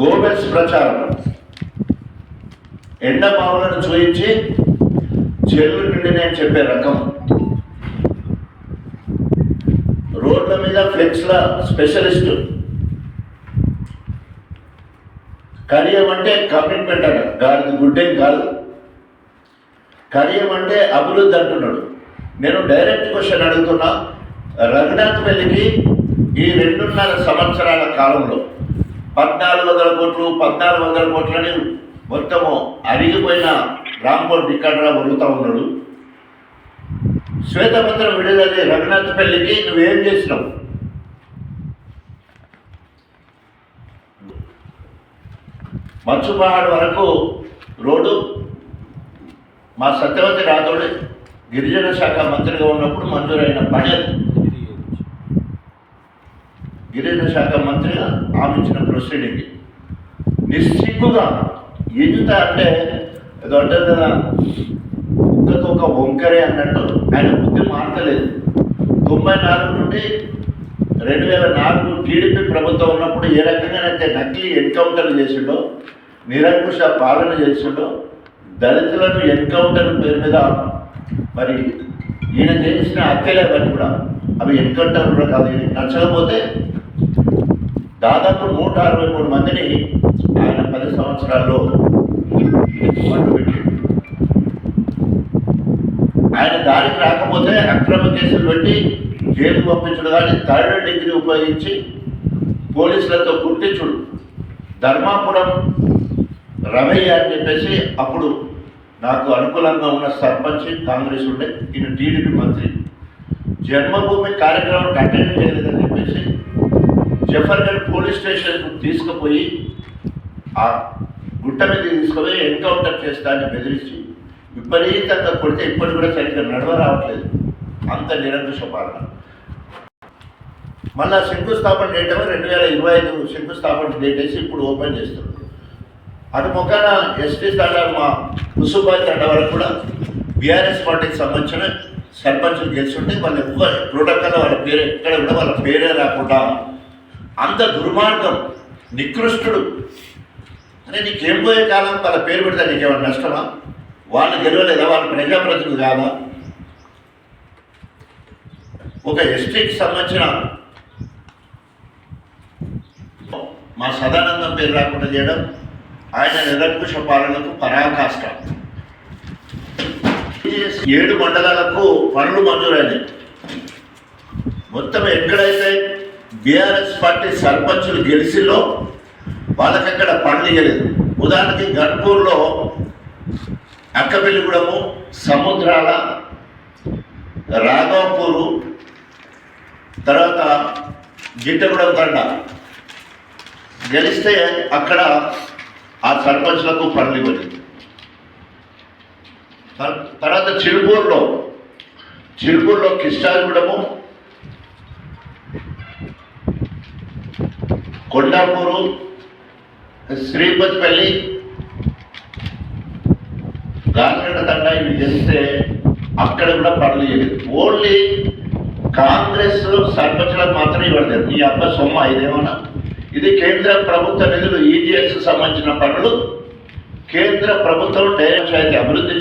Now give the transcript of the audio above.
Goebbels ప్రచారం ఎండమావులను చూయించి చెల్లు నిండినాయని చెప్పే రకం. రోడ్ల మీద ఫ్లెక్స్ల స్పెషలిస్టు. కరియం అంటే కమిట్మెంట్ అట, గాడిది గుడ్డేం కాదు. కరియం అంటే అభివృద్ధి అంటున్నాడు. నేను డైరెక్ట్ క్వశ్చన్ అడుగుతున్నా, రఘునాథపల్లికి ఈ 2.5 సంవత్సరాల కాలంలో 1400 కోట్లని మొత్తము అరిగిపోయిన రాంపూర్ రికార్డులా వరుగుతూ ఉన్నాడు. శ్వేతపత్రం విడుదల రఘునాథపల్లికి నువ్వేం చేసినావు? మచ్చుపహాడ్ వరకు రోడ్డు మా సత్యవతి రాథోడ్ గిరిజన శాఖ మంత్రిగా ఉన్నప్పుడు మంజూరైన పని. గిరిజన శాఖ మంత్రిగా ఆమె ఇచ్చిన ప్రొసీడింగ్ నిస్సిగ్గుగా ఎంత అంటే ఏదో అంటే కదా కుక్కతో ఒక వంకరే అన్నట్టు ఆయన బుద్ధి మారతలేదు. 94 నుండి 2004 టీడీపీ ప్రభుత్వం ఉన్నప్పుడు ఏ రకంగానైతే నకిలీ ఎన్కౌంటర్లు చేసిండో, నిరంకుశ పాలన చేసిండో, దళితులను ఎన్కౌంటర్ పేరు మీద మరి ఈయన చేసిన హత్యలే అవన్నీ కూడా అవి ఎన్కౌంటర్ కూడా కాదు. ఈయనకి నచ్చకపోతే దాదాపు 163 మందిని ఆయన 10 సంవత్సరాల్లో పట్టుబెట్టాడు. ఆయన దానికి రాకపోతే అక్రమ కేసులు పెట్టి జైలుకు పంపించడు, కానీ 3rd డిగ్రీ ఉపయోగించి పోలీసులతో కుట్టించుడు. ధర్మాపురం రమయ్య అని చెప్పేసి అప్పుడు నాకు అనుకూలంగా ఉన్న సర్పంచ్ కాంగ్రెస్ ఉండే, ఈయన టీడీపీ మంత్రి. జన్మభూమి కార్యక్రమం అటెండ్ చేయలేదని చెప్పేసి జఫర్గఢ్ పోలీస్ స్టేషన్కు తీసుకుపోయి ఆ గుట్ట మీద తీసుకుపోయి ఎన్కౌంటర్ చేస్తానని బెదిరించి విపరీతంగా కొడితే ఇప్పటికి కూడా సరిగ్గా నడవ రావట్లేదు. అంత నిరంకుశ పాలన. మళ్ళా శంకుస్థాపన డేట్ 2025 శంకుస్థాపన డేట్ వేసి ఇప్పుడు ఓపెన్ చేస్తారు. అటు మొక్కన ఎస్టీ తండా మా కుసుబాయి తండా వరకు కూడా బీఆర్ఎస్ పార్టీకి సంబంధించిన సర్పంచులు గెలుచుంటే వాళ్ళు ఎవ్వరు ప్రోటోకాల్ వాళ్ళ పేరు ఎక్కడ కూడా వాళ్ళ పేరే రాకుండా అంత దుర్మార్గం, నికృష్టుడు. అంటే నీకేం పోయే కాలం వాళ్ళ పేరు పెడితే నీకేమైనా నష్టమా? వాళ్ళు గెలవలేదా? వాళ్ళ ప్రజాప్రతినిధులు కాదా? ఒక ఎస్టీకి సంబంధించిన మా సదానందం పేరు రాకుండా చేయడం ఆయన నిరంకుశ పాలనకు పరాకాష్ట. 7 మండలాలకు పనులు మంజూరైనాయి. మొత్తం ఎక్కడైతే బీఆర్ఎస్ పార్టీ సర్పంచులు గెలిచిలో వాళ్ళకక్కడ పనులు ఇవ్వలేదు. ఉదాహరణకి గన్పూర్లో అక్కపెల్లిగూడెము, సముద్రాల, రాఘవపూరు, తర్వాత గిట్టగూడెం తండ గెలిస్తే అక్కడ ఆ సర్పంచ్లకు పనులు ఇవ్వలేదు. తర్వాత చిలుపూరులో కిష్టాగూడెము, కొండాపూరు, శ్రీపతిపల్లి, గాలిగడ్డ తండ ఇవి గెలిస్తే అక్కడ కూడా పనులు ఇవ్వలేదు. ఓన్లీ కాంగ్రెస్ సర్పంచ్లకు మాత్రమే ఇవ్వలేదు. ఈ అబ్బ సొమ్మ ఇదేమన్నా? ఇది కేంద్ర ప్రభుత్వ నిధులు, ఈజీఎస్ సంబంధించిన పనులు కేంద్ర ప్రభుత్వం డైరెక్ట్ అభివృద్ధి